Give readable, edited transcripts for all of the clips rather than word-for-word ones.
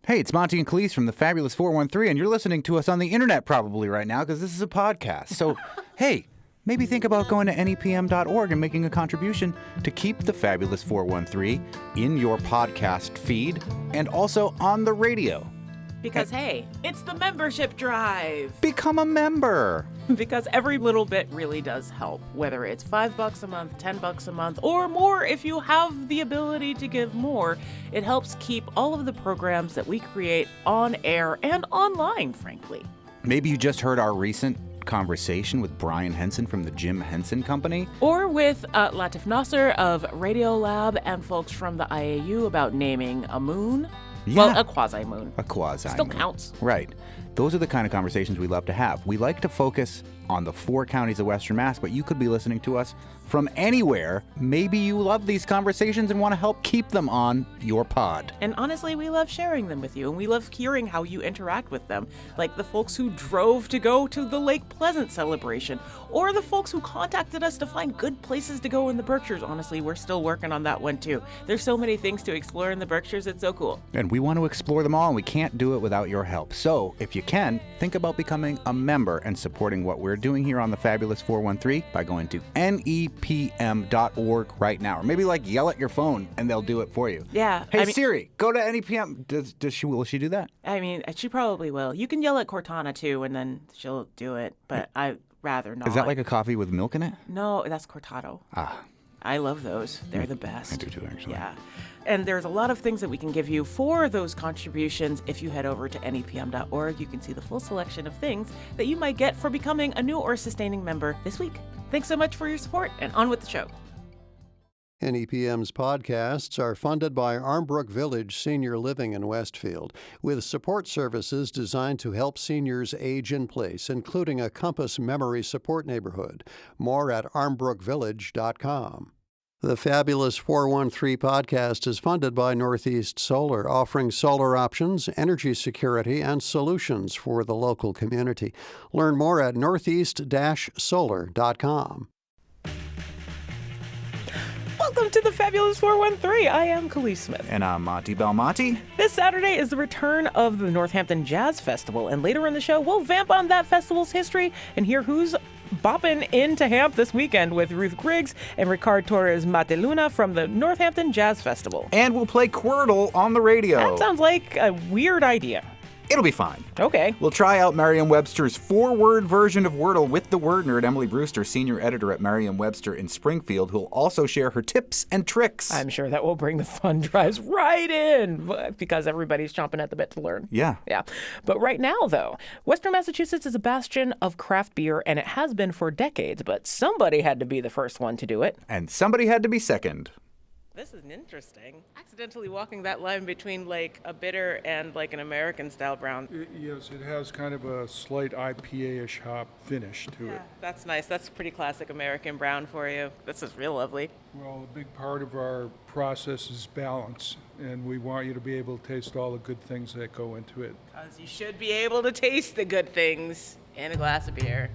Hey, it's Monty and Khalees from the Fabulous 413, and you're listening to us on the internet probably right now because this is a podcast. So, hey, maybe think about going to nepm.org and making a contribution to keep the Fabulous 413 in your podcast feed and also on the radio. Because, hey, it's the membership drive. Become a member. Because every little bit really does help, whether it's $5 a month, $10 a month, or more if you have the ability to give more. It helps keep all of the programs that we create on air and online, frankly. Maybe you just heard our recent conversation with Brian Henson from the Jim Henson Company. Or with Latif Nasser of Radiolab and folks from the IAU about naming a moon. Yeah. Well, a quasi-moon. A quasi-moon. Still counts. Right. Those are the kind of conversations we love to have. We like to focus on the 4 counties of Western Mass, but you could be listening to us from anywhere. Maybe you love these conversations and want to help keep them on your pod. And honestly, we love sharing them with you, and we love hearing how you interact with them. Like the folks who drove to go to the Lake Pleasant celebration, or the folks who contacted us to find good places to go in the Berkshires. Honestly, we're still working on that one too. There's so many things to explore in the Berkshires, it's so cool. And we want to explore them all, and we can't do it without your help. So, if you can, think about becoming a member and supporting what we're doing here on the Fabulous 413 by going to nepm.org right now. Or maybe yell at your phone and they'll do it for you. Yeah. Hey, Siri, go to NEPM. Will she do that? I mean, she probably will. You can yell at Cortana too, and then she'll do it, but I'd rather not. Is that like a coffee with milk in it? No, that's cortado. Ah. I love those. They're the best. I do too, actually. Yeah. And there's a lot of things that we can give you for those contributions. If you head over to nepm.org, you can see the full selection of things that you might get for becoming a new or sustaining member this week. Thanks so much for your support, and on with the show. NEPM's podcasts are funded by Armbrook Village Senior Living in Westfield, with support services designed to help seniors age in place, including a Compass Memory Support Neighborhood. More at armbrookvillage.com. The Fabulous 413 podcast is funded by Northeast Solar, offering solar options, energy security, and solutions for the local community. Learn more at northeast-solar.com. Welcome to the Fabulous 413. I am Khalees Smith. And I'm Monty Belmonte. This Saturday is the return of the Northampton Jazz Festival, and later in the show, we'll vamp on that festival's history and hear who's bopping into Hamp this weekend with Ruth Griggs and Ricard Torres-Mateluna from the Northampton Jazz Festival. And we'll play Quirtle on the radio. That sounds like a weird idea. It'll be fine. Okay. We'll try out Merriam-Webster's 4-word version of Wordle with the word nerd, Emily Brewster, senior editor at Merriam-Webster in Springfield, who'll also share her tips and tricks. I'm sure that will bring the fun drives right in because everybody's chomping at the bit to learn. Yeah. Yeah. But right now, though, Western Massachusetts is a bastion of craft beer, and it has been for decades, but somebody had to be the first one to do it. And somebody had to be second. This is interesting. Accidentally walking that line between a bitter and an American-style brown. Yes, it has kind of a slight IPA-ish hop finish to it. That's nice. That's pretty classic American brown for you. This is real lovely. Well, a big part of our process is balance, and we want you to be able to taste all the good things that go into it. Because you should be able to taste the good things in a glass of beer.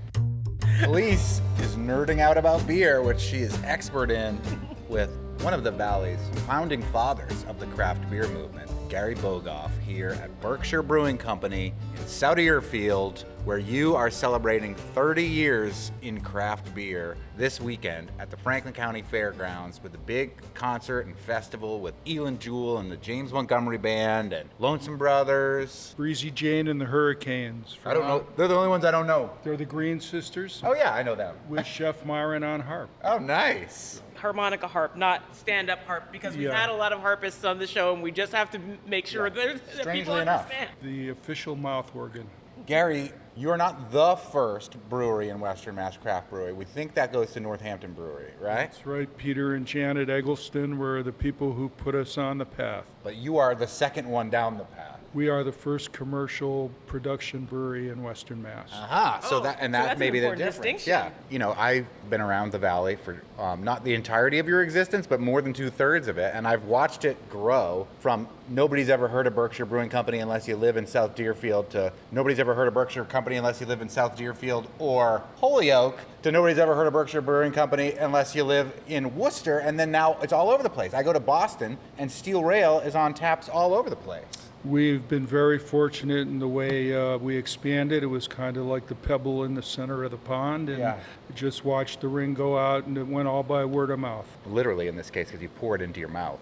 Khalees is nerding out about beer, which she is expert in, with one of the Valley's founding fathers of the craft beer movement, Gary Bogoff, here at Berkshire Brewing Company in South Deerfield, where you are celebrating 30 years in craft beer this weekend at the Franklin County Fairgrounds with a big concert and festival with Elin Jewell and the James Montgomery Band and Lonesome Brothers. Breezy Jane and the Hurricanes. I don't know. They're the only ones I don't know. They're the Green Sisters. Oh, yeah, I know them. With Chef Myron on harp. Oh, nice. Harmonica harp, not stand-up harp, because we've had a lot of harpists on the show, and we just have to make sure that people understand. The official mouth organ. Gary, you're not the first brewery in Western Mass craft brewery. We think that goes to Northampton Brewery, right? That's right. Peter and Janet Eggleston were the people who put us on the path. But you are the second one down the path. We are the first commercial production brewery in Western Mass. Aha, so that may be the difference. Distinction. Yeah, I've been around the Valley for not the entirety of your existence, but more than 2/3 of it, and I've watched it grow from nobody's ever heard of Berkshire Brewing Company unless you live in South Deerfield to nobody's ever heard of Berkshire Company unless you live in South Deerfield or Holyoke to nobody's ever heard of Berkshire Brewing Company unless you live in Worcester, and then now it's all over the place. I go to Boston and Steel Rail is on taps all over the place. We've been very fortunate in the way we expanded. It was kind of like the pebble in the center of the pond, and just watched the ring go out, and it went all by word of mouth. Literally in this case, because you pour it into your mouth.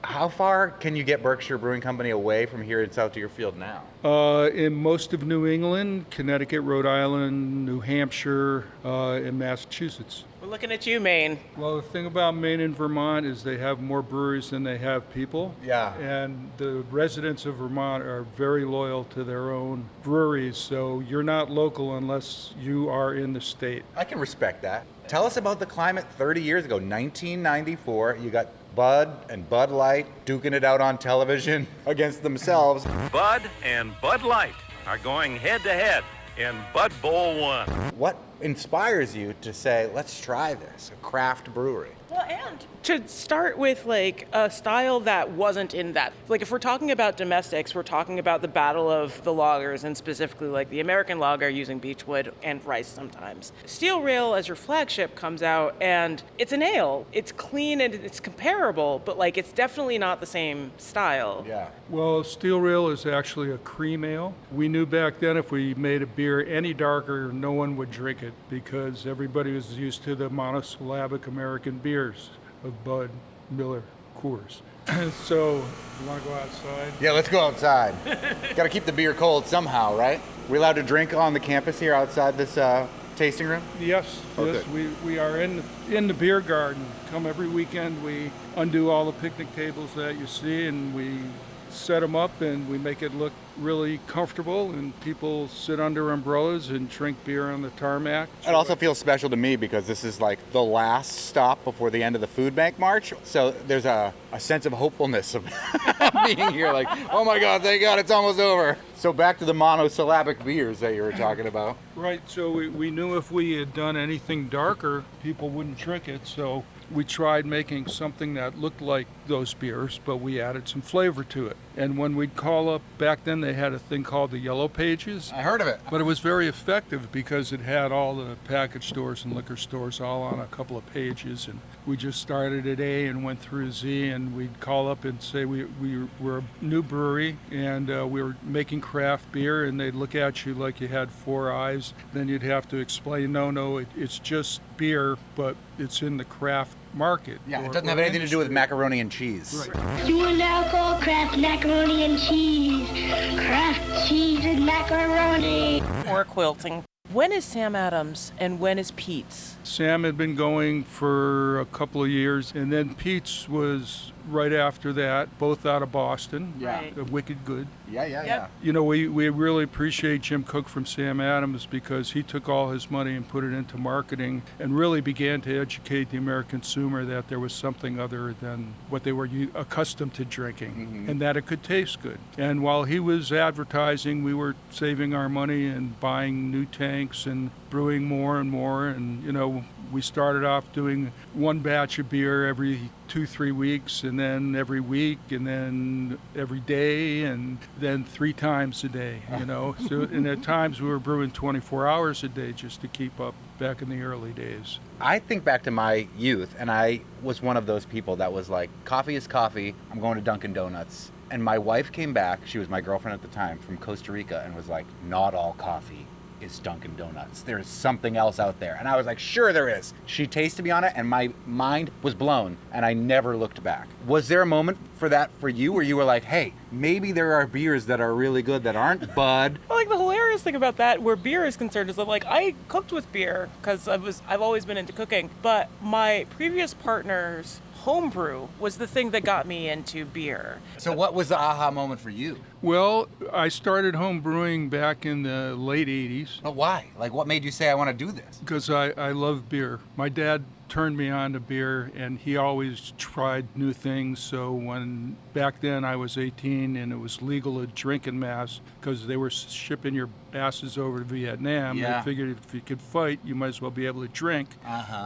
How far can you get Berkshire Brewing Company away from here in South Deerfield now? In most of New England, Connecticut, Rhode Island, New Hampshire, and Massachusetts. We're looking at you, Maine. Well, the thing about Maine and Vermont is they have more breweries than they have people. Yeah. And the residents of Vermont are very loyal to their own breweries, so you're not local unless you are in the state. I can respect that. Tell us about the climate 30 years ago, 1994. You got Bud and Bud Light duking it out on television against themselves. Bud and Bud Light are going head to head in Bud Bowl 1. What inspires you to say, let's try this, a craft brewery? Well, and to start with, like, a style that wasn't in that. Like, if we're talking about domestics, we're talking about the battle of the lagers, and specifically, like, the American lager using beechwood and rice sometimes. Steel Rail as your flagship comes out, and it's an ale. It's clean and it's comparable, but, like, it's definitely not the same style. Yeah. Well, Steel Rail is actually a cream ale. We knew back then if we made a beer any darker, no one would drink it because everybody was used to the monosyllabic American beers of Bud, Miller, Coors. So, you want to go outside? Yeah, let's go outside. Got to keep the beer cold somehow, right? We allowed to drink on the campus here outside this tasting room? Yes, Oh, yes, good. we are in the beer garden. Come every weekend, we undo all the picnic tables that you see, and we set them up, and we make it look really comfortable, and people sit under umbrellas and drink beer on the tarmac. It also feels special to me because this is like the last stop before the end of the food bank march. So there's a sense of hopefulness of being here, like, oh my God, thank God it's almost over. So back to the monosyllabic beers that you were talking about. Right, so we knew if we had done anything darker, people wouldn't drink it, so we tried making something that looked like those beers, but we added some flavor to it. And when we'd call up, back then they had a thing called the Yellow Pages. I heard of it. But it was very effective because it had all the package stores and liquor stores all on a couple of pages. And we just started at A and went through Z, and we'd call up and say we were a new brewery and we were making craft beer, and they'd look at you like you had four eyes. Then you'd have to explain, no, it's just beer, but it's in the craft market. Yeah, it doesn't have anything to do with macaroni and cheese. Right. You will now call Kraft macaroni and cheese. Kraft cheese and macaroni. Or quilting. When is Sam Adams and when is Pete's? Sam had been going for a couple of years, and then Pete's was right after that, both out of Boston. Yeah. Right. Wicked good. Yeah. You know, we really appreciate Jim Cook from Sam Adams because he took all his money and put it into marketing and really began to educate the American consumer that there was something other than what they were accustomed to drinking, and that it could taste good. And while he was advertising, we were saving our money and buying new tanks and brewing more and more. And, you know, we started off doing one batch of beer every 2-3 weeks, and then every week, and then every day, and then 3 times a day, you know. So, and at times we were brewing 24 hours a day just to keep up back in the early days. I think back to my youth, and I was one of those people that was like, coffee is coffee, I'm going to Dunkin' Donuts. And my wife came back, she was my girlfriend at the time, from Costa Rica, and was like, not all coffee is Dunkin' Donuts. There's something else out there. And I was like, sure there is. She tasted me on it, and my mind was blown, and I never looked back. Was there a moment for that for you where you were like, hey, maybe there are beers that are really good that aren't Bud? Well, like, the hilarious thing about that, where beer is concerned, is that, like, I cooked with beer because I've always been into cooking, but my previous partner's homebrew was the thing that got me into beer. So what was the aha moment for you? Well, I started home brewing back in the late 80s. But why? Like, what made you say, I want to do this? Because I love beer. My dad turned me on to beer, and he always tried new things. So when back then I was 18 and it was legal to drink en masse because they were shipping your asses over to Vietnam, Yeah. they figured if you could fight, you might as well be able to drink.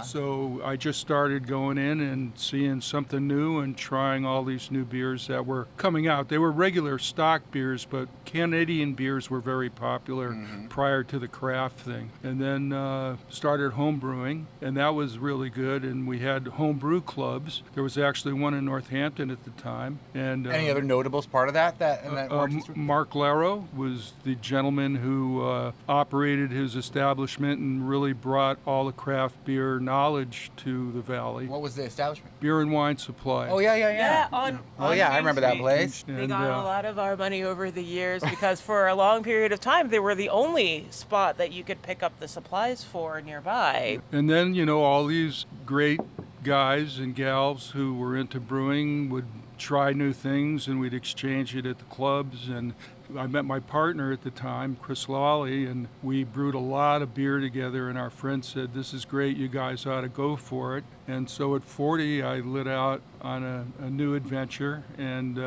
So I just started going in and seeing something new and trying all these new beers that were coming out. They were regular stock beers, but Canadian beers were very popular prior to the craft thing. And then started home brewing, and that was really good, and we had home brew clubs. There was actually one in Northampton at the time. And Any other notables part of that? Mark Laro was the gentleman who operated his establishment and really brought all the craft beer knowledge to the valley. What was the establishment? Beer and Wine Supply. Oh, yeah. Yeah, on I remember that place. They And, got a lot of our money over the years because for a long period of time they were the only spot that you could pick up the supplies for nearby. And then, all these great guys and gals who were into brewing would try new things, and we'd exchange it at the clubs. And I met my partner at the time, Chris Lawley, and we brewed a lot of beer together, and our friend said, "This is great, you guys ought to go for it." And so at 40, I lit out on a new adventure, and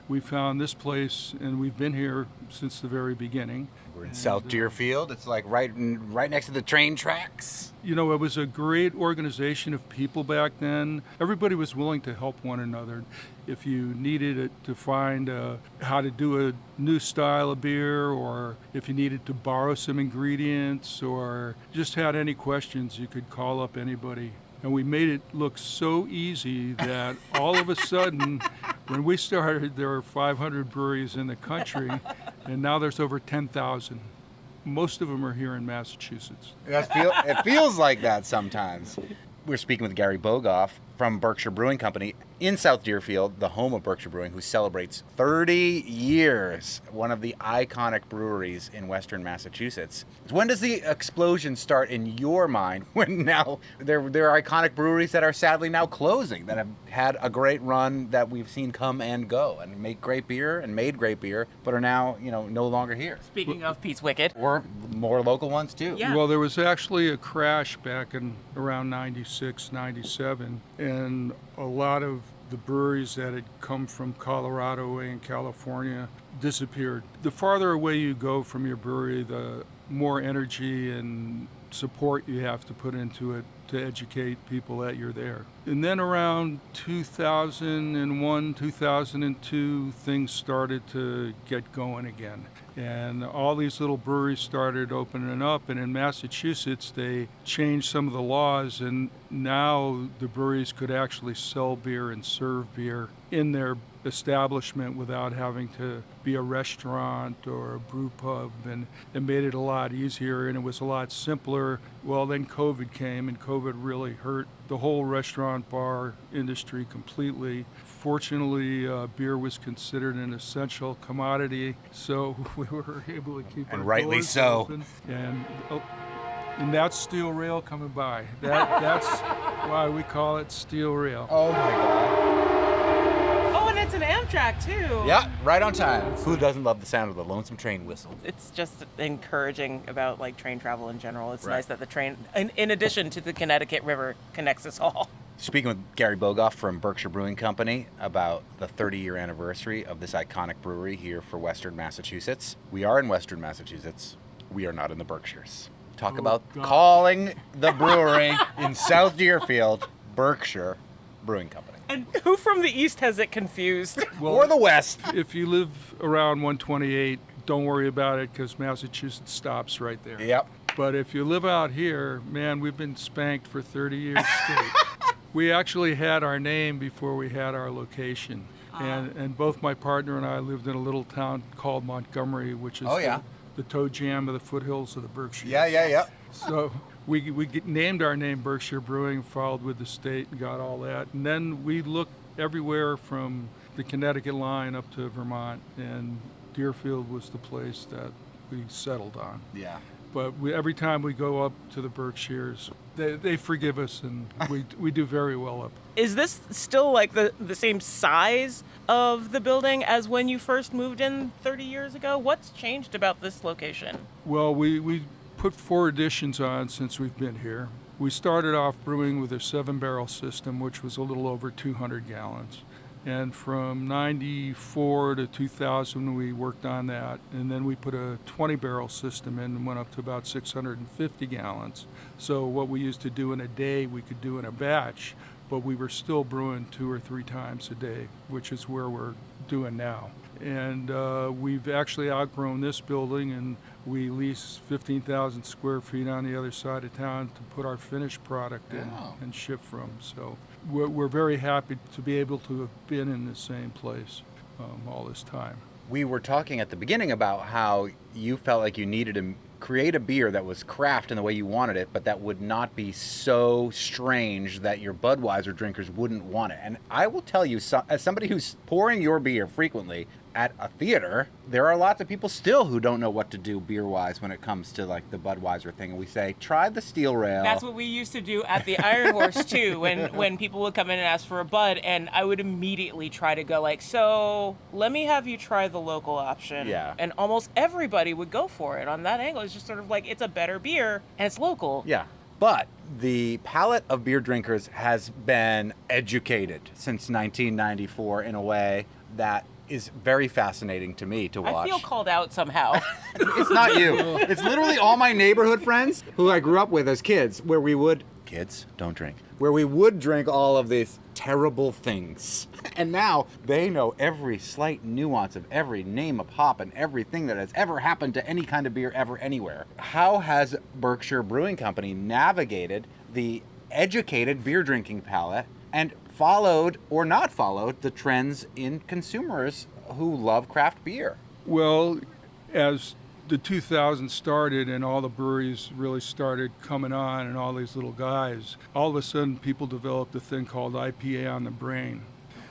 we found this place, and we've been here since the very beginning. We're in South Deerfield. It's like right next to the train tracks. It was a great organization of people back then. Everybody was willing to help one another. If you needed to find how to do a new style of beer, or if you needed to borrow some ingredients, or just had any questions, you could call up anybody. And we made it look so easy that all of a sudden, when we started, there were 500 breweries in the country, and now there's over 10,000. Most of them are here in Massachusetts. It feels like that sometimes. We're speaking with Gary Bogoff from Berkshire Brewing Company in South Deerfield, the home of Berkshire Brewing, who celebrates 30 years, one of the iconic breweries in Western Massachusetts. When does the explosion start in your mind when now there are iconic breweries that are sadly now closing, that have had a great run that we've seen come and go and make great beer and made great beer, but are now, no longer here? Speaking of Pete's Wicked. Or more local ones too. Yeah. Well, there was actually a crash back in around 96, 97, and a lot of the breweries that had come from Colorado and California disappeared. The farther away you go from your brewery, the more energy and support you have to put into it to educate people that you're there. And then around 2001, 2002, things started to get going again. And all these little breweries started opening up, and in Massachusetts they changed some of the laws, and now the breweries could actually sell beer and serve beer in their establishment without having to be a restaurant or a brew pub, and it made it a lot easier, and it was a lot simpler. Well, then COVID came, and COVID really hurt the whole restaurant bar industry completely. Fortunately, beer was considered an essential commodity, so we were able to keep our rightly doors so. open. And that's steel rail coming by. That's why we call it steel rail. Oh my God. Oh, and it's an Amtrak too. Yeah, right on time. Who doesn't love the sound of the lonesome train whistle? It's just encouraging about train travel in general. It's Right. nice that the train, in addition to the Connecticut River, connects us all. Speaking with Gary Bogoff from Berkshire Brewing Company about the 30-year anniversary of this iconic brewery here for Western Massachusetts. We are in Western Massachusetts. We are not in the Berkshires. Talk about God. calling the brewery in South Deerfield Berkshire Brewing Company. And who from the east has it confused? Or the West. If you live around 128, don't worry about it because Massachusetts stops right there. Yep. But if you live out here, man, we've been spanked for 30 years straight. We actually had our name before we had our location. And both my partner and I lived in a little town called Montgomery, which is the toe jam of the foothills of the Berkshire. Yeah. So we named our name Berkshire Brewing, filed with the state and got all that. And then we looked everywhere from the Connecticut line up to Vermont, and Deerfield was the place that we settled on. Yeah. But every time we go up to the Berkshires, they forgive us, and we do very well up. Is this still the same size of the building as when you first moved in 30 years ago? What's changed about this location? Well, we put 4 additions on since we've been here. We started off brewing with a 7-barrel system, which was a little over 200 gallons. And from 94 to 2000, we worked on that. And then we put a 20-barrel system in and went up to about 650 gallons. So what we used to do in a day, we could do in a batch. but we were still brewing 2 or 3 times a day, which is where we're doing now. And we've actually outgrown this building, and we lease 15,000 square feet on the other side of town to put our finished product in and ship from. So we're very happy to be able to have been in the same place all this time. We were talking at the beginning about how you felt like you needed to create a beer that was craft in the way you wanted it, but that would not be so strange that your Budweiser drinkers wouldn't want it. And I will tell you, as somebody who's pouring your beer frequently at a theater, there are lots of people still who don't know what to do beer-wise when it comes to like the Budweiser thing. And we say, try the steel rail. That's what we used to do at the Iron Horse too, when people would come in and ask for a Bud, and I would immediately try to go like, so let me have you try the local option. Yeah. And almost everybody would go for it on that angle. It's just sort of like, it's a better beer and it's local. Yeah. But the palate of beer drinkers has been educated since 1994 in a way that is very fascinating to me to watch. I feel called out somehow. It's not you. It's literally all my neighborhood friends who I grew up with as kids, where we would, kids, don't drink, where we would drink all of these terrible things. And now they know every slight nuance of every name of hop and everything that has ever happened to any kind of beer ever anywhere. How has Berkshire Brewing Company navigated the educated beer drinking palate and followed or not followed the trends in consumers who love craft beer? Well, as the 2000s started and all the breweries really started coming on and all these little guys, all of a sudden people developed a thing called IPA on the brain.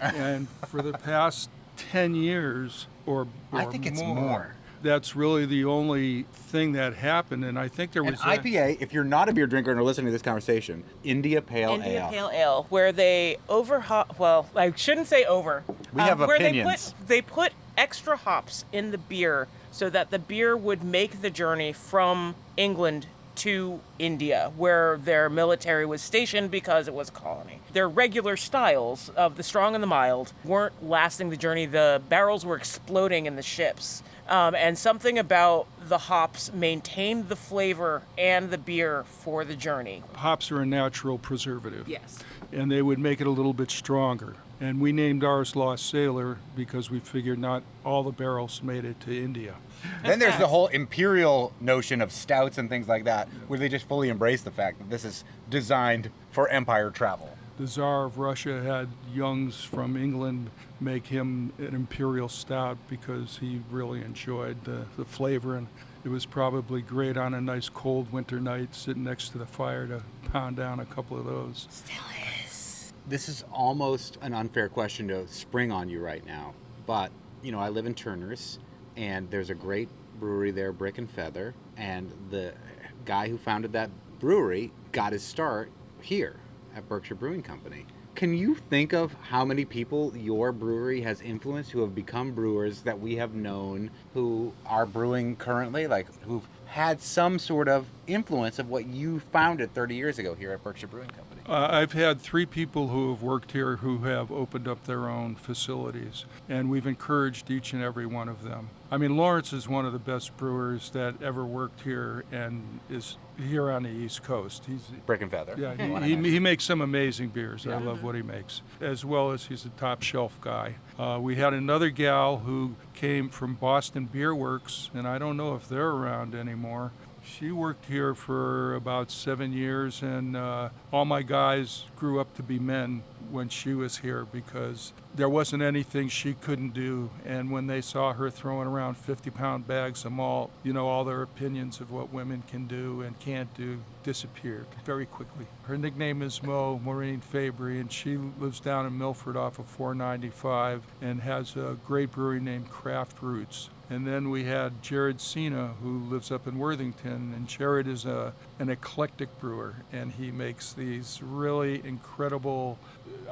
And for the past 10 years or I think it's more. That's really the only thing that happened, and I think there was an IPA, if you're not a beer drinker and are listening to this conversation, India Pale Ale, where they well, I shouldn't say over. We have opinions. They put extra hops in the beer so that the beer would make the journey from England to India, where their military was stationed because it was a colony. Their regular styles of the strong and the mild weren't lasting the journey. The barrels were exploding in the ships. And something about the hops maintained the flavor and the beer for the journey. Hops are a natural preservative. Yes. And they would make it a little bit stronger. And we named ours Lost Sailor because we figured not all the barrels made it to India. Then there's the whole imperial notion of stouts and things like that, where they just fully embrace the fact that this is designed for empire travel. The Tsar of Russia had Youngs from England make him an imperial stout because he really enjoyed the flavor, and it was probably great on a nice cold winter night sitting next to the fire to pound down a couple of those. Still is. This is almost an unfair question to spring on you right now, but I live in Turner's, and there's a great brewery there, Brick and Feather, and the guy who founded that brewery got his start here at Berkshire Brewing Company. Can you think of how many people your brewery has influenced who have become brewers that we have known who are brewing currently, like who've had some sort of influence of what you founded 30 years ago here at Berkshire Brewing Company? I've had 3 people who have worked here who have opened up their own facilities, and we've encouraged each and every one of them. I mean, Lawrence is one of the best brewers that ever worked here and is here on the East Coast. He's Brick and Feather. Yeah, he makes some amazing beers. Yeah. I love what he makes, as well as he's a top shelf guy. We had another gal who came from Boston Beer Works, and I don't know if they're around anymore. She worked here for about 7 years, and all my guys grew up to be men when she was here because there wasn't anything she couldn't do. And when they saw her throwing around 50-pound bags of malt, all their opinions of what women can do and can't do disappeared very quickly. Her nickname is Maureen Fabry, and she lives down in Milford off of 495 and has a great brewery named Craft Roots. And then we had Jared Cena, who lives up in Worthington, and Jared is an eclectic brewer, and he makes these really incredible,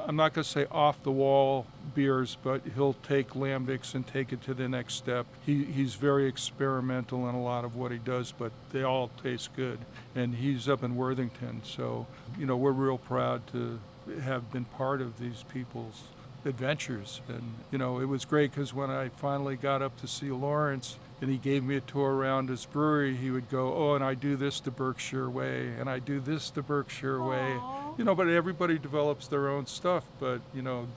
I'm not going to say off-the-wall beers, but he'll take lambics and take it to the next step. He's very experimental in a lot of what he does, but they all taste good. And he's up in Worthington, so, we're real proud to have been part of these people's adventures. And it was great because when I finally got up to see Lawrence and he gave me a tour around his brewery, he would go, and I do this the Berkshire way, and I do this the Berkshire way. But everybody develops their own stuff. But,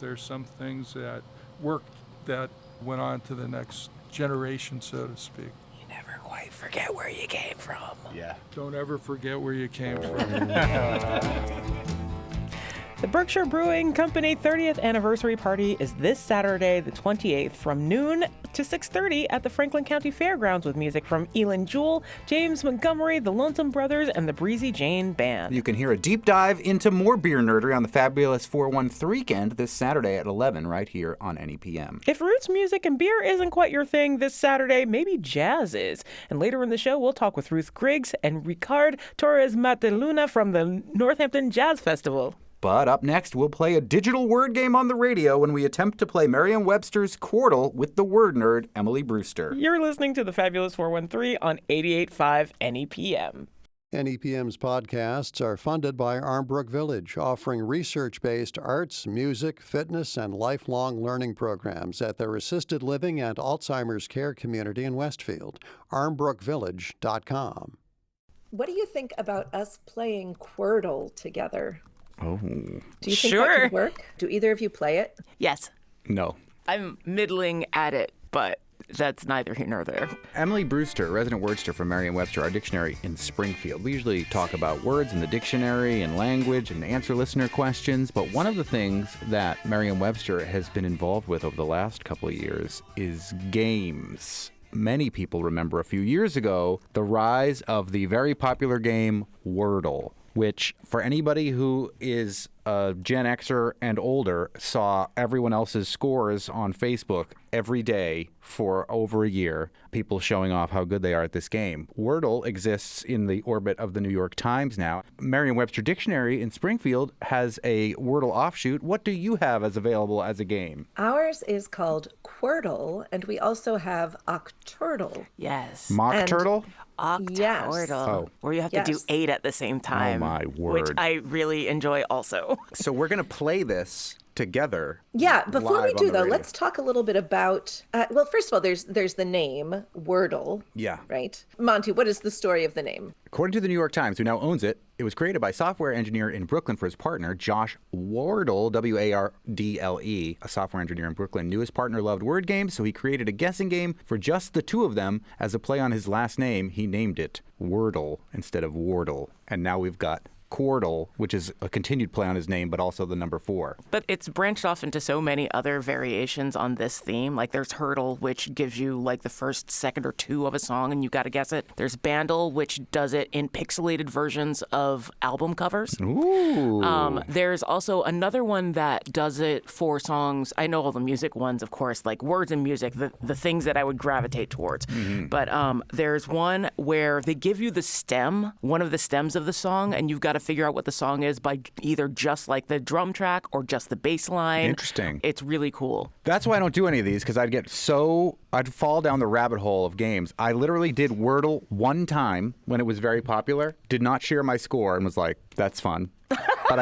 there's some things that worked that went on to the next generation, so to speak. You never quite forget where you came from. Yeah. Don't ever forget where you came from. The Berkshire Brewing Company 30th anniversary party is this Saturday, the 28th, from noon to 6:30 at the Franklin County Fairgrounds with music from Elin Jewell, James Montgomery, the Lonesome Brothers, and the Breezy Jane Band. You can hear a deep dive into more beer nerdery on the fabulous 413 weekend this Saturday at 11 right here on NEPM. If roots music and beer isn't quite your thing this Saturday, maybe jazz is. And later in the show, we'll talk with Ruth Griggs and Ricard Torres-Mateluna from the Northampton Jazz Festival. But up next, we'll play a digital word game on the radio when we attempt to play Merriam-Webster's Quordle with the word nerd, Emily Brewster. You're listening to the Fabulous 413 on 88.5 NEPM. NEPM's podcasts are funded by Armbrook Village, offering research-based arts, music, fitness, and lifelong learning programs at their assisted living and Alzheimer's care community in Westfield. armbrookvillage.com. What do you think about us playing Quordle together? Oh. Do you think Sure. that could work? Do either of you play it? Yes, No. I'm middling at it, but that's neither here nor there. Emily Brewster, resident wordster from Merriam-Webster, our dictionary in Springfield. We usually talk about words in the dictionary and language and answer listener questions, but one of the things that Merriam-Webster has been involved with over the last couple of years is games. Many people remember a few years ago the rise of the very popular game Wordle, which for anybody who is a Gen Xer and older saw everyone else's scores on Facebook every day for over a year, people showing off how good they are at this game. Wordle exists in the orbit of the New York Times now. Merriam-Webster Dictionary in Springfield has a Wordle offshoot. What do you have as available as a game? Ours is called Quordle, and we also have Octurtle. Yes. Mock And- Turtle? Octordle, Oh. where you have to do Yes. 8 at the same time. Oh, my Which word. I really enjoy also. So we're going to play this together. Yeah, before we live on do the though, radio. let's talk a little bit about. Well, first of all, there's the name Wordle. Yeah. Right, Monty. What is the story of the name? According to the New York Times, who now owns it, it was created by software engineer in Brooklyn for his partner, Josh Wardle, Wardle, a software engineer in Brooklyn. Knew his partner loved word games, so he created a guessing game for just the two of them. As a play on his last name, he named it Wordle instead of Wardle. And now we've got Quordle, which is a continued play on his name, but also the number 4. But it's branched off into so many other variations on this theme. Like there's Hurdle, which gives you like the first second or two of a song and you got to guess it. There's Bandle, which does it in pixelated versions of album covers. Ooh. There's also another one that does it for songs. I know all the music ones, of course, like words and music, the things that I would gravitate towards. But there's one where they give you the stem, one of the stems of the song, and you've got to figure out what the song is by either just like the drum track or just the bass line. Interesting. It's really cool. That's why I don't do any of these, because I'd fall down the rabbit hole of games. I literally did Wordle one time when it was very popular, did not share my score, and was like, that's fun. But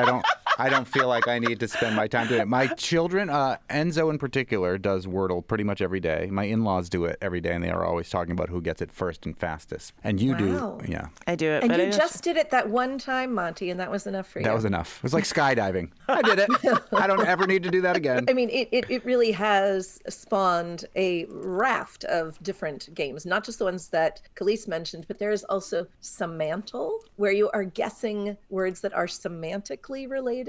I don't feel like I need to spend my time doing it. My children, Enzo in particular, does Wordle pretty much every day. My in-laws do it every day, and they are always talking about who gets it first and fastest. And you Wow. do, yeah. I do it. And but you I just did it that one time, Monty, and that was enough for you. That was enough. It was like skydiving. I did it. I don't ever need to do that again. I mean, it really has spawned a raft of different games, not just the ones that Khalees mentioned, but there is also Semantle, where you are guessing words that are semantically related.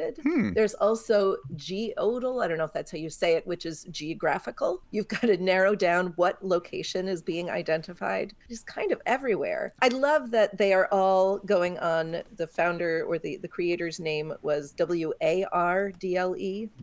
There's also Geodal, I don't know if that's how you say it, which is geographical. You've got to narrow down what location is being identified. It's kind of everywhere. I love that they are all going on, the founder or the creator's name was Wardle.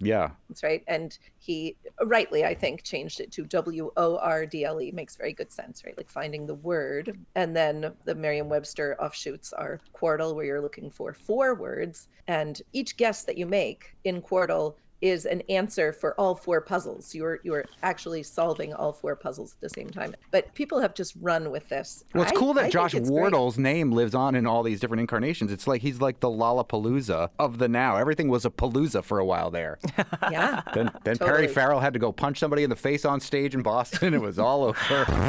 Yeah. That's right. And he rightly, I think, changed it to Wordle. Makes very good sense, right? Like finding the word. And then the Merriam-Webster offshoots are Quordle, where you're looking for 4 words. And each guess that you make in Quordle is an answer for all 4 puzzles. You are actually solving all 4 puzzles at the same time. But people have just run with this. Well, it's cool I that think Josh it's great. Wardle's name lives on in all these different incarnations. It's like he's like the Lollapalooza of the now. Everything was a palooza for a while there. Yeah. Then Perry Totally. Farrell had to go punch somebody in the face on stage in Boston. It was all over.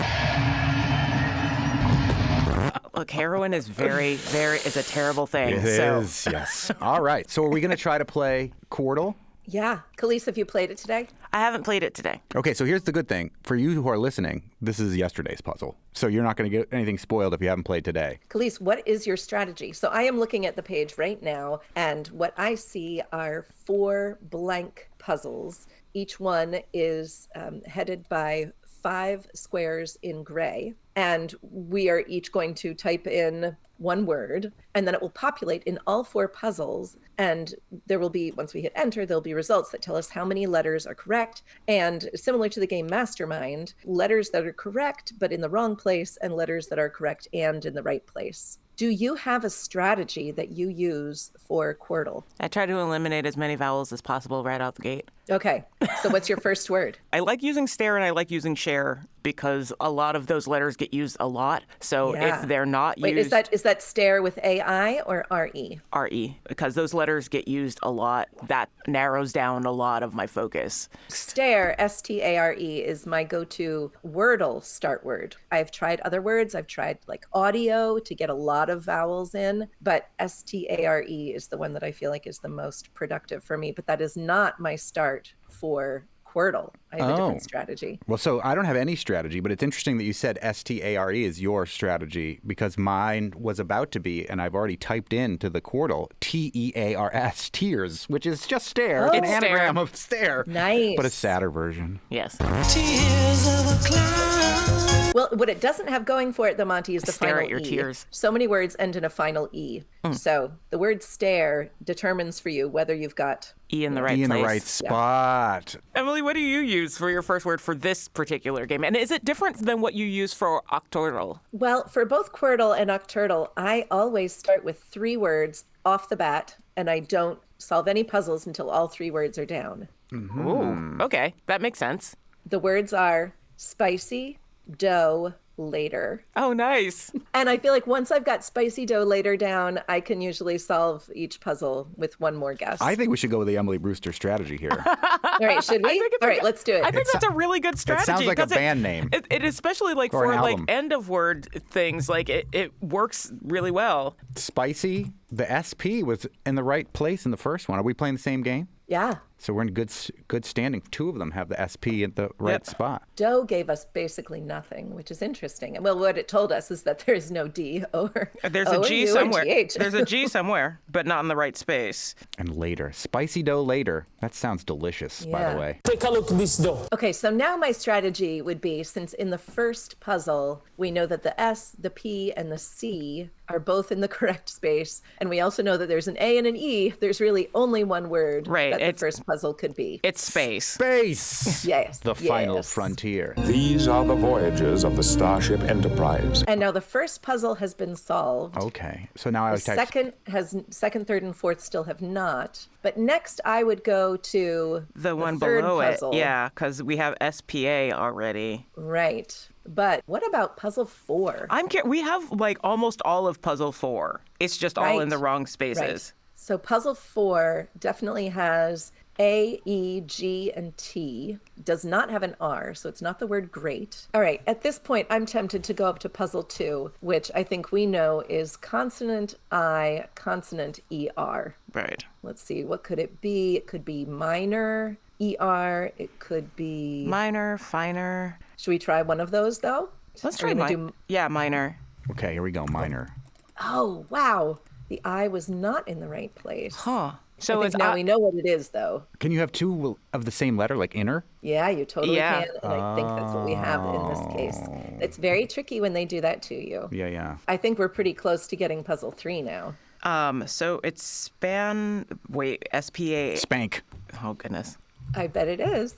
Look, heroin is is a terrible thing. It is, yes. All right. So are we going to try to play Quordle? Yeah. Khalees, have you played it today? I haven't played it today. Okay, so here's the good thing. For you who are listening, this is yesterday's puzzle. So you're not going to get anything spoiled if you haven't played today. Khalees, what is your strategy? So I am looking at the page right now, and what I see are 4 blank puzzles. Each one is headed by 5 squares in gray, and we are each going to type in one word, and then it will populate in all 4 puzzles. And there will be, once we hit enter, there'll be results that tell us how many letters are correct. And similar to the game Mastermind, letters that are correct but in the wrong place, and letters that are correct and in the right place. Do you have a strategy that you use for Quordle? I try to eliminate as many vowels as possible right out the gate. Okay, so what's your first word? I like using stare and I like using share because a lot of those letters get used a lot. So if they're not Wait, used... is that stare with AI or RE? RE, because those letters get used a lot. That narrows down a lot of my focus. Stare, S-T-A-R-E, is my go-to Wordle start word. I've tried other words. I've tried like audio to get a lot of vowels in, but S-T-A-R-E is the one that I feel like is the most productive for me. But that is not my start for Quordle. I have a different strategy. Well, so I don't have any strategy, but it's interesting that you said S-T-A-R-E is your strategy, because mine was about to be, and I've already typed into the Quordle, T-E-A-R-S, tears, which is just stare. It's an anagram of stare. Nice. But a sadder version. Yes. Tears of a clown. Well, what it doesn't have going for it, though, Monty, is the Stare final at your E. tears. So many words end in a final E. So the word stare determines for you whether you've got E in the right E in place. the right spot. Emily, what do you use for your first word for this particular game? And is it different than what you use for Octordle? Well, for both Quordle and Octordle, I always start with 3 words off the bat, and I don't solve any puzzles until all 3 words are down. Ooh, okay. That makes sense. The words are spicy, dough, later. Oh, nice. And I feel like once I've got spicy dough later down, I can usually solve each puzzle with one more guess. I think we should go with the Emily Brewster strategy here. All right, should we? All right, let's do it. I think that's a really good strategy. It sounds like a 'cause band name. It especially like Or for an like album. end of word things, like it works really well. Spicy, the SP was in the right place in the first one. Are we playing the same game? Yeah. So we're in good standing. 2 of them have the SP at the right spot. Dough gave us basically nothing, which is interesting. Well, what it told us is that there is no D or There's O a or G U or somewhere. GH. There's a G somewhere, but not in the right space. And later. Spicy dough later. That sounds delicious, by Yeah. the way. Take a look at this dough. Okay, so now my strategy would be, since in the first puzzle, we know that the S, the P, and the C are both in the correct space, and we also know that there's an A and an E, there's really only one word Right, that the it's- first puzzle could be. It's space. Space! Yes. The final yes. frontier. These are the voyages of the Starship Enterprise. And now the first puzzle has been solved. Okay. So now I The was type second, third, and fourth still have not. But next I would go to The one third below puzzle. it. Yeah, because we have SPA already. Right. But what about puzzle 4? We have like almost all of puzzle 4. It's just all in the wrong spaces. Right. So puzzle 4 definitely has A, E, G, and T. Does not have an R, so it's not the word great. All right, at this point, I'm tempted to go up to puzzle 2, which I think we know is consonant I, consonant ER. Right. Let's see, what could it be? It could be minor, ER. It could be... Minor, finer. Should we try one of those, though? Let's Are try we gonna minor. Yeah, minor. Okay, here we go. Minor. Oh, wow. The I was not in the right place. Huh. I So think it's now we know what it is, though. Can you have 2 of the same letter, like inner? Yeah, you totally Yeah. can. And I think that's what we have in this case. It's very tricky when they do that to you. Yeah, yeah. I think we're pretty close to getting puzzle 3 now. So it's SPA. Spank. Oh goodness. I bet it is.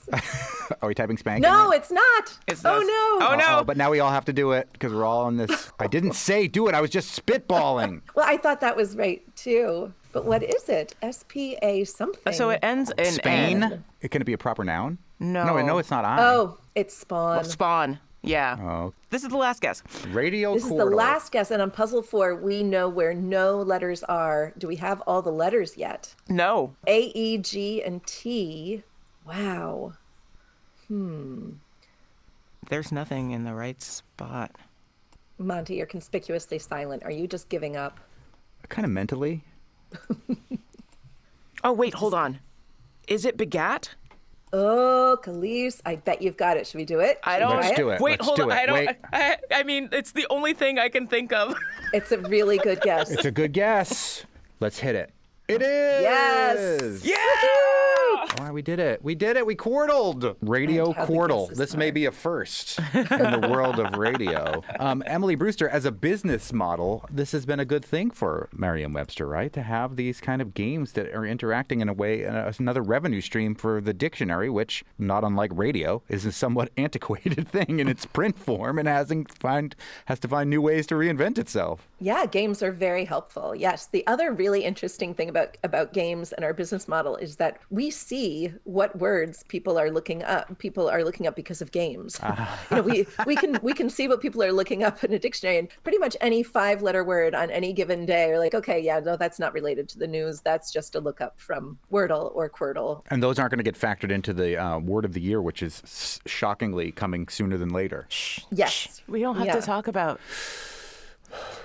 Are we typing spank? No, it's not. It's Oh, this. no. Oh no. But now we all have to do it because we're all on this. I didn't say do it. I was just spitballing. Well, I thought that was right, too. But what is it? SPA something. So it ends in Spain? N. Can it be a proper noun? No. No, it's not I. Oh, it's spawn. Spawn. Yeah. Oh. This is the last guess. Radio This is the Quordle. last guess. And on puzzle 4, we know where no letters are. Do we have all the letters yet? No. A, E, G, and T. Wow. There's nothing in the right spot. Monty, you're conspicuously silent. Are you just giving up? Kind of mentally. Oh, wait, hold on. Is it begat? Oh, Khalees, I bet you've got it. Should we do it? I don't. Let's do it. Wait, Let's hold do on. it. I don't. Wait. I mean, it's the only thing I can think of. It's a really good guess. It's a good guess. Let's hit it. It is. Yes. Yeah! Wow, we did it. We did it. We quartled. Radio how the quartle. guesses This may are. be a first in the world of radio. Emily Brewster, as a business model, this has been a good thing for Merriam-Webster, right? To have these kind of games that are interacting in a way, another revenue stream for the dictionary, which, not unlike radio, is a somewhat antiquated thing in its print form and has to find new ways to reinvent itself. Yeah, games are very helpful. Yes. The other really interesting thing about games and our business model is that we see what words people are looking up. People are looking up because of games. We can see what people are looking up in a dictionary, and pretty much any 5-letter word on any given day are like, okay, yeah, no, that's not related to the news. That's just a lookup from Wordle or Quirtle. And those aren't going to get factored into the word of the year, which is shockingly coming sooner than later. Yes. We don't have to talk about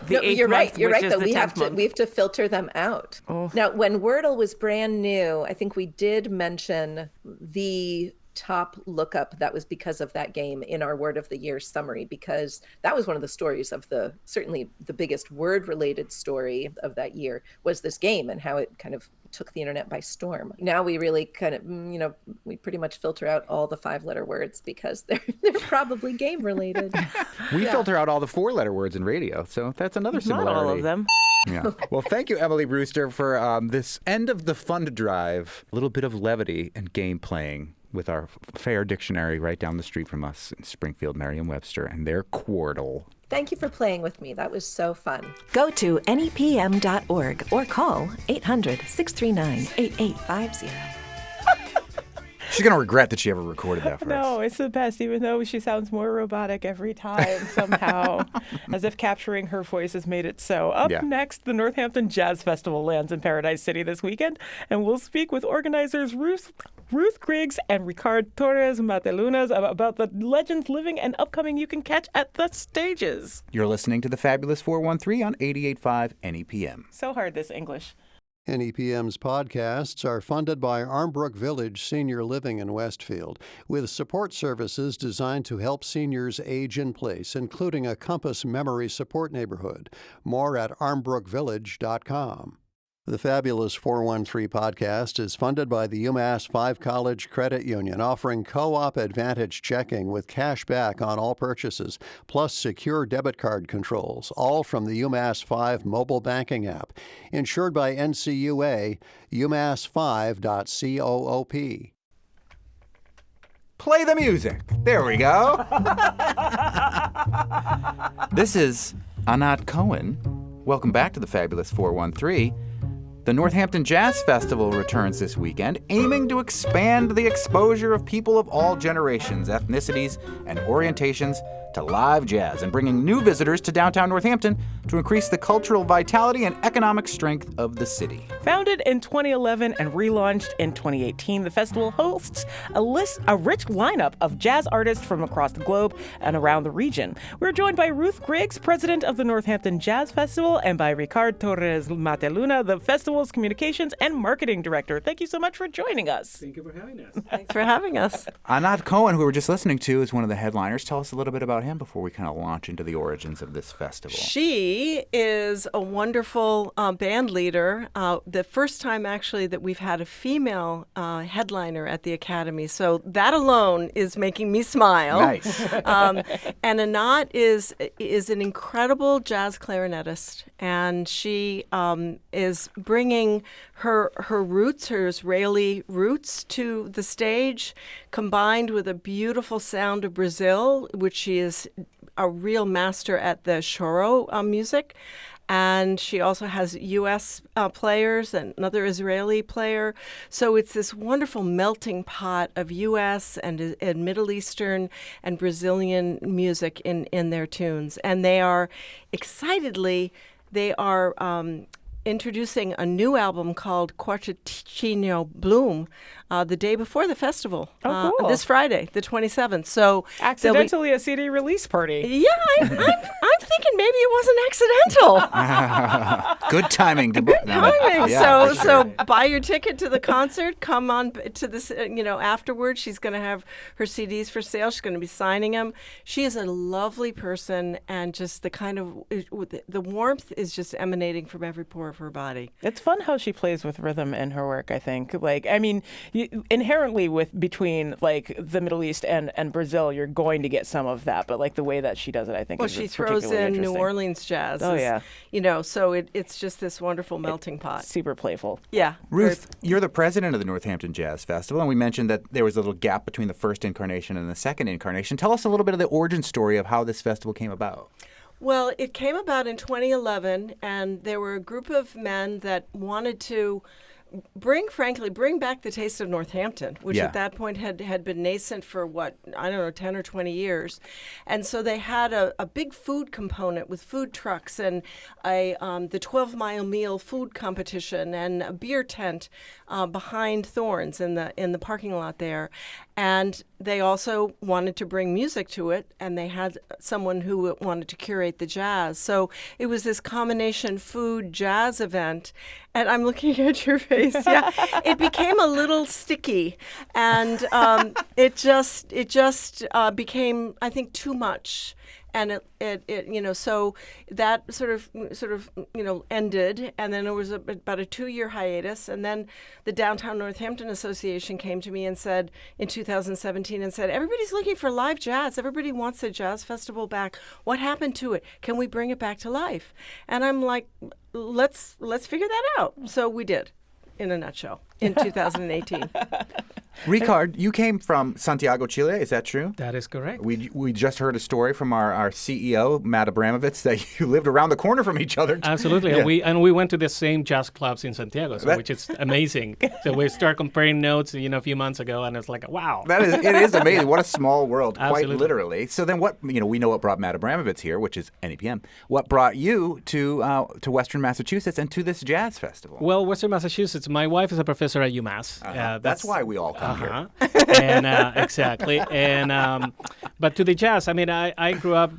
the No, eighth you're right. month, You're which right. is Though the we have 10th month. to filter them out. Now, when Wordle was brand new, I think we did mention the top lookup that was because of that game in our word of the year summary, because that was one of the stories of certainly the biggest word related story of that year was this game and how it kind of took the internet by storm. Now we really kind of, we pretty much filter out all the 5-letter words because they're probably game related. We filter out all the 4-letter words in radio, so that's another similarity. Not all of them. Yeah. Well, thank you, Emily Brewster, for this end of the fund drive. A little bit of levity and game playing with our fair dictionary right down the street from us in Springfield, Merriam-Webster, and their Quirtle. Thank you for playing with me. That was so fun. Go to nepm.org or call 800-639-8850. She's going to regret that she ever recorded that for us. No, it's the best, even though she sounds more robotic every time somehow, as if capturing her voice has made it so. Up next, the Northampton Jazz Festival lands in Paradise City this weekend, and we'll speak with organizers Ruth Griggs and Ricard Torres-Mateluna about the legends living and upcoming you can catch at the stages. You're listening to the Fabulous 413 on 88.5 NEPM. So hard, this English. NEPM's podcasts are funded by Armbrook Village Senior Living in Westfield, with support services designed to help seniors age in place, including a Compass Memory Support Neighborhood. More at armbrookvillage.com. The Fabulous 413 podcast is funded by the UMass 5 College Credit Union, offering co-op advantage checking with cash back on all purchases, plus secure debit card controls, all from the UMass 5 mobile banking app. Insured by NCUA, umass5.coop. Play the music. There we go. This is Anat Cohen. Welcome back to the Fabulous 413. The Northampton Jazz Festival returns this weekend, aiming to expand the exposure of people of all generations, ethnicities, and orientations to live jazz and bringing new visitors to downtown Northampton to increase the cultural vitality and economic strength of the city. Founded in 2011 and relaunched in 2018, the festival hosts a rich lineup of jazz artists from across the globe and around the region. We're joined by Ruth Griggs, president of the Northampton Jazz Festival, and by Ricard Torres-Mateluna, the festival's communications and marketing director. Thank you so much for joining us. Thank you for having us. Thanks for having us. Anat Cohen, who we were just listening to, is one of the headliners. Tell us a little bit about him before we kind of launch into the origins of this festival. She is a wonderful band leader. The first time, actually, that we've had a female headliner at the Academy. So that alone is making me smile. Nice. And Anat is an incredible jazz clarinetist. And she is bringing her roots, her Israeli roots, to the stage, combined with a beautiful sound of Brazil, which she is a real master at the choro music. And she also has U.S. players and another Israeli player. So it's this wonderful melting pot of U.S. and Middle Eastern and Brazilian music in their tunes. And they are introducing a new album called Quartetino Bloom the day before the festival. Cool. This Friday, the 27th. So accidentally a CD release party. Yeah, I'm thinking maybe it wasn't accidental. Good timing. Good timing. Yeah, So buy your ticket to the concert. Come on to this. Afterwards, she's going to have her CDs for sale. She's going to be signing them. She is a lovely person, and just the kind of the warmth is just emanating from every pore of her body. It's fun how she plays with rhythm in her work, I think. Inherently between like the Middle East and Brazil, you're going to get some of that, but like the way that she does it, I think is she particularly throws in interesting. New Orleans jazz. Oh, yeah. So it's just this wonderful melting pot. Super playful. Yeah. Ruth, you're the president of the Northampton Jazz Festival, and we mentioned that there was a little gap between the first incarnation and the second incarnation. Tell us a little bit of the origin story of how this festival came about. Well, it came about in 2011, and there were a group of men that wanted to bring back the taste of Northampton, which at that point had been nascent for 10 or 20 years. And so they had a big food component with food trucks and the 12-mile meal food competition and a beer tent behind Thorns in the parking lot there. And they also wanted to bring music to it, and they had someone who wanted to curate the jazz. So it was this combination food jazz event. And I'm looking at your face. Yeah, it became a little sticky, and it just became, I think, too much. And so that sort of ended, and then it was about a 2-year hiatus, and then the Downtown Northampton Association came to me and said in 2017 and said, everybody's looking for live jazz. Everybody wants the jazz festival back. What happened to it? Can we bring it back to life? And I'm like, let's figure that out. So we did, in a nutshell, in 2018. Ricard, you came from Santiago, Chile. Is that true? That is correct. We just heard a story from our CEO, Matt Abramovitz, that you lived around the corner from each other. Absolutely. Yeah. And we went to the same jazz clubs in Santiago, which is amazing. So we start comparing notes, a few months ago, and it's like, wow. It is amazing. What a small world, Absolutely. Quite literally. So then we know what brought Matt Abramovitz here, which is NEPM. What brought you to Western Massachusetts and to this jazz festival? Well, Western Massachusetts, my wife is a professor at UMass. That's why we all come here. And exactly. And but to the jazz, I grew up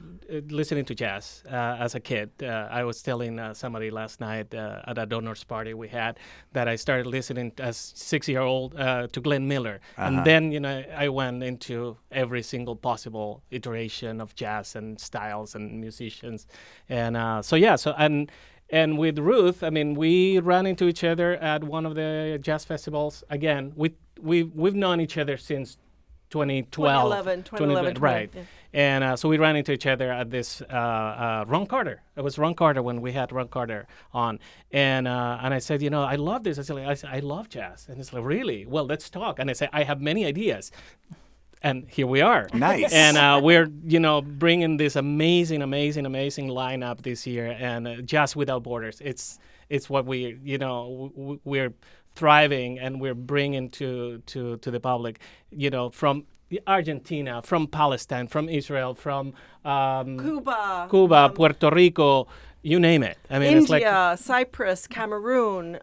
listening to jazz as a kid. I was telling somebody last night at a donors party we had that I started listening as 6-year-old to Glenn Miller. And then, I went into every single possible iteration of jazz and styles and musicians. And and with Ruth, we ran into each other at one of the jazz festivals. Again, we've known each other since 2012. 2011. Right. Yeah. And so we ran into each other at this Ron Carter. It was Ron Carter when we had Ron Carter on. And I said, I love this. I said, I love jazz. And it's like, really? Well, let's talk. And I said, I have many ideas. And here we are. Nice. And we're, bringing this amazing lineup this year. And Jazz Without Borders. It's what we're thriving and we're bringing to the public, from Argentina, from Palestine, from Israel, from Cuba, Puerto Rico. You name it. India, it's like Cyprus, Cameroon.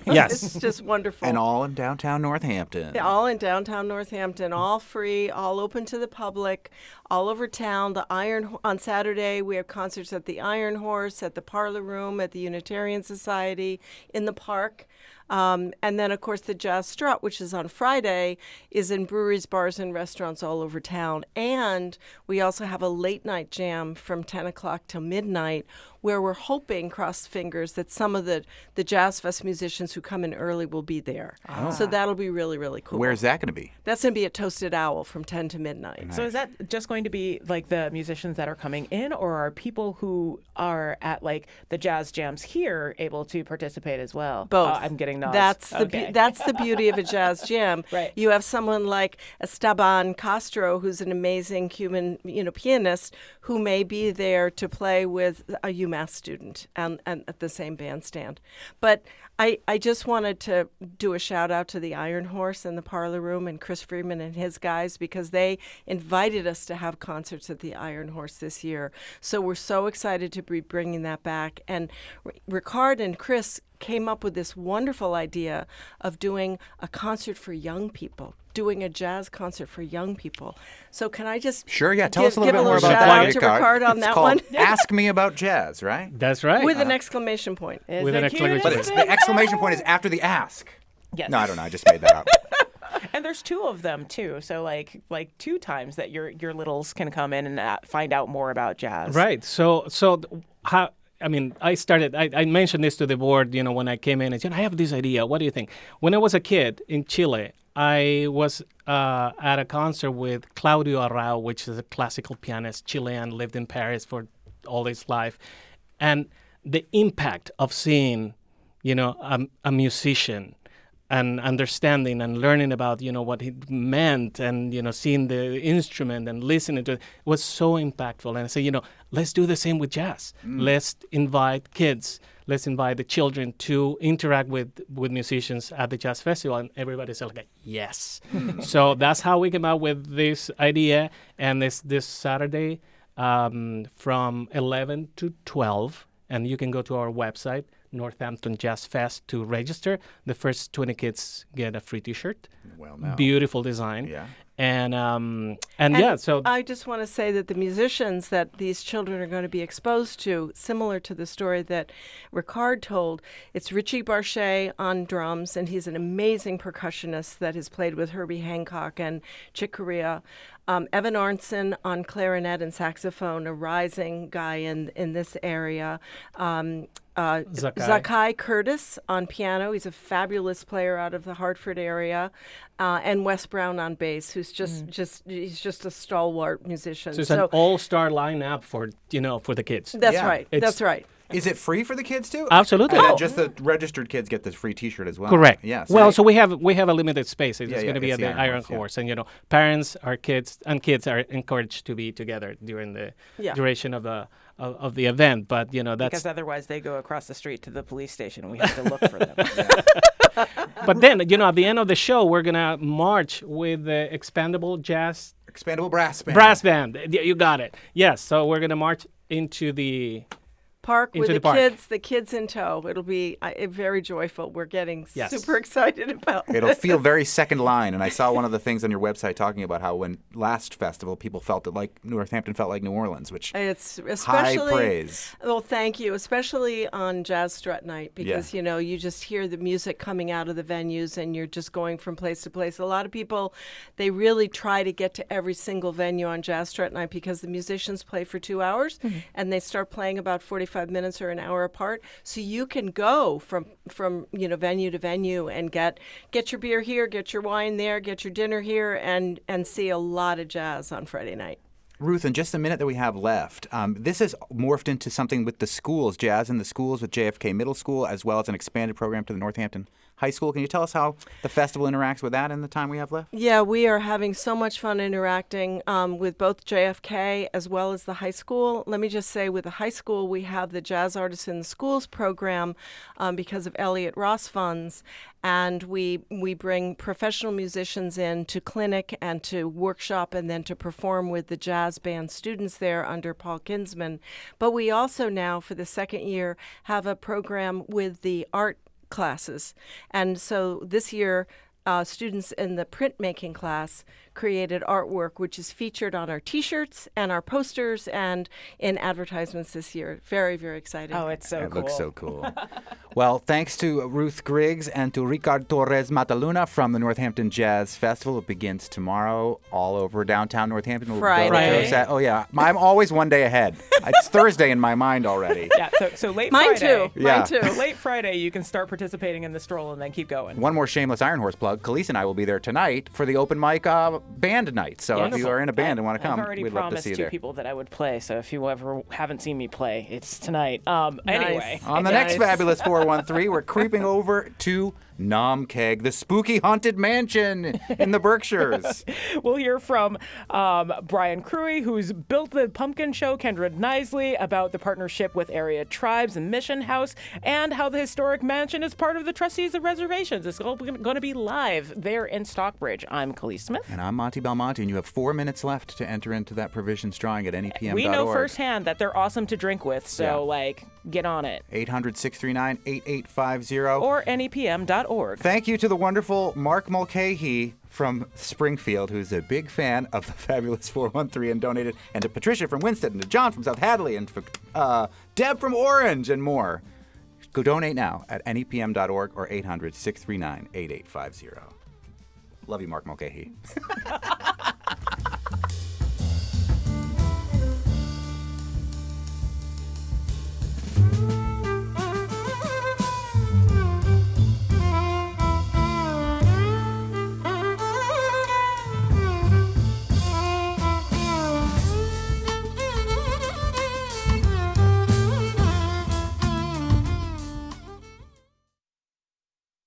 Yes. It's just wonderful. And all in downtown Northampton. Yeah, all in downtown Northampton, all free, all open to the public, all over town. On Saturday, we have concerts at the Iron Horse, at the Parlor Room, at the Unitarian Society, in the park. And then, of course, the Jazz Strut, which is on Friday, is in breweries, bars, and restaurants all over town. And we also have a late-night jam from 10 o'clock till midnight, where we're hoping, cross fingers, that some of the Jazz Fest musicians who come in early will be there. Oh. So that'll be really, really cool. Where's that going to be? That's going to be at Toasted Owl from 10 to midnight. Nice. So is that just going to be like the musicians that are coming in, or are people who are at like the jazz jams here able to participate as well? Both. I'm getting nods. That's the beauty of a jazz jam. Right. You have someone like Esteban Castro, who's an amazing Cuban, pianist, who may be there to play with a UMass student and at the same bandstand. But I just wanted to do a shout out to the Iron Horse and the Parlor Room and Chris Freeman and his guys, because they invited us to have concerts at the Iron Horse this year. So we're so excited to be bringing that back. And Ricard and Chris came up with this wonderful idea of doing a concert for young people, doing a jazz concert for young people. So can I just Sure, yeah. Tell us a little bit more about shout that, out to Ricard on it's that called one. Ask Me About Jazz, right? That's right. With an exclamation point. With an exclamation But point. it's, the exclamation point is after the ask. Yes. No, I don't know. I just made that up. And there's 2 of them too, so like 2 times that your littles can come in and find out more about jazz. Right. So how? I mean, I mentioned this to the board, when I came in, and said, I have this idea. What do you think? When I was a kid in Chile, I was at a concert with Claudio Arrau, which is a classical pianist, Chilean, lived in Paris for all his life. And the impact of seeing, a musician and understanding and learning about, what he meant and, seeing the instrument and listening to it was so impactful. And I said, let's do the same with jazz. Let's invite kids. Let's invite the children to interact with musicians at the Jazz Festival. And everybody said, like, yes. So that's how we came out with this idea. And this Saturday from 11 to 12. And you can go to our website, Northampton Jazz Fest, to register. The first 20 kids get a free T-shirt. Well, now. Beautiful design. Yeah. And yeah, so I just want to say that the musicians that these children are going to be exposed to, similar to the story that Ricard told, it's Richie Barchet on drums, and he's an amazing percussionist that has played with Herbie Hancock and Chick Corea. Evan Arnson on clarinet and saxophone, a rising guy in this area. Zakai Curtis on piano. He's a fabulous player out of the Hartford area. And Wes Brown on bass, who's he's just a stalwart musician. So it's an all-star lineup for the kids. That's right. That's right. Is it free for the kids too? Absolutely. And then just the registered kids get this free T-shirt as well. Correct. Yes. Well, so we have a limited space. It's going to be it's at the Iron Horse, and parents, kids are encouraged to be together during the duration of the event. But that's because otherwise they go across the street to the police station and we have to look for them. But then at the end of the show, we're gonna march with the Expandable Brass Band. Brass band. You got it. Yes. So we're gonna march into the park with the park. kids in tow. It'll be very joyful. We're getting super excited about it. It'll feel very second line. And I saw one of the things on your website talking about how when last festival, people felt it like Northampton felt like New Orleans, which it's especially high praise. Well, thank you, especially on Jazz Strut Night, because you just hear the music coming out of the venues and you're just going from place to place. A lot of people, they really try to get to every single venue on Jazz Strut Night because the musicians play for 2 hours and they start playing about 45 minutes or an hour apart, so you can go from venue to venue and get your beer here, get your wine there, get your dinner here, and see a lot of jazz on Friday night. Ruth, in just a minute that we have left, this has morphed into something with the schools, jazz in the schools with JFK Middle School, as well as an expanded program to the Northampton High School. Can you tell us how the festival interacts with that in the time we have left? Yeah, we are having so much fun interacting with both JFK as well as the high school. Let me just say, with the high school, we have the Jazz Artists in the Schools program because of Elliott Ross funds. And we bring professional musicians in to clinic and to workshop and then to perform with the jazz band students there under Paul Kinsman. But we also now, for the second year, have a program with the art classes. And so this year, students in the printmaking class created artwork, which is featured on our T-shirts and our posters and in advertisements this year. Very, very exciting. Oh, it's so cool. It looks so cool. Well, thanks to Ruth Griggs and to Ricard Torres-Mateluna from the Northampton Jazz Festival. It begins tomorrow all over downtown Northampton. We'll Friday. Oh, yeah. I'm always one day ahead. It's Thursday in my mind already. Yeah, so late Mine Friday. too. Mine too. Late Friday, you can start participating in the stroll and then keep going. One more shameless Iron Horse plug. Khalees and I will be there tonight for the open mic band night. So if you are in a band and want to come, we'd love to see you there. I've already promised 2 people that I would play, so if you ever haven't seen me play, it's tonight. Anyway. On the next Fabulous 413, we're creeping over to Namkeg, the spooky haunted mansion in the Berkshires. We'll hear from Brian Cruey, who's built the pumpkin show, Kendra Knisley, about the partnership with area tribes and Mission House, and how the historic mansion is part of the Trustees of Reservations. It's all going to be live there in Stockbridge. I'm Khalees Smith. And I'm Monte Belmonte, and you have 4 minutes left to enter into that provisions drawing at NEPM.org. We know firsthand that they're awesome to drink with, so get on it. 800-639-8850. Or NEPM.org. Thank you to the wonderful Mark Mulcahy from Springfield, who's a big fan of the fabulous 413 and donated, and to Patricia from Winston, and to John from South Hadley, and to Deb from Orange, and more. Go donate now at NEPM.org or 800-639-8850. Love you, Mark Mulcahy.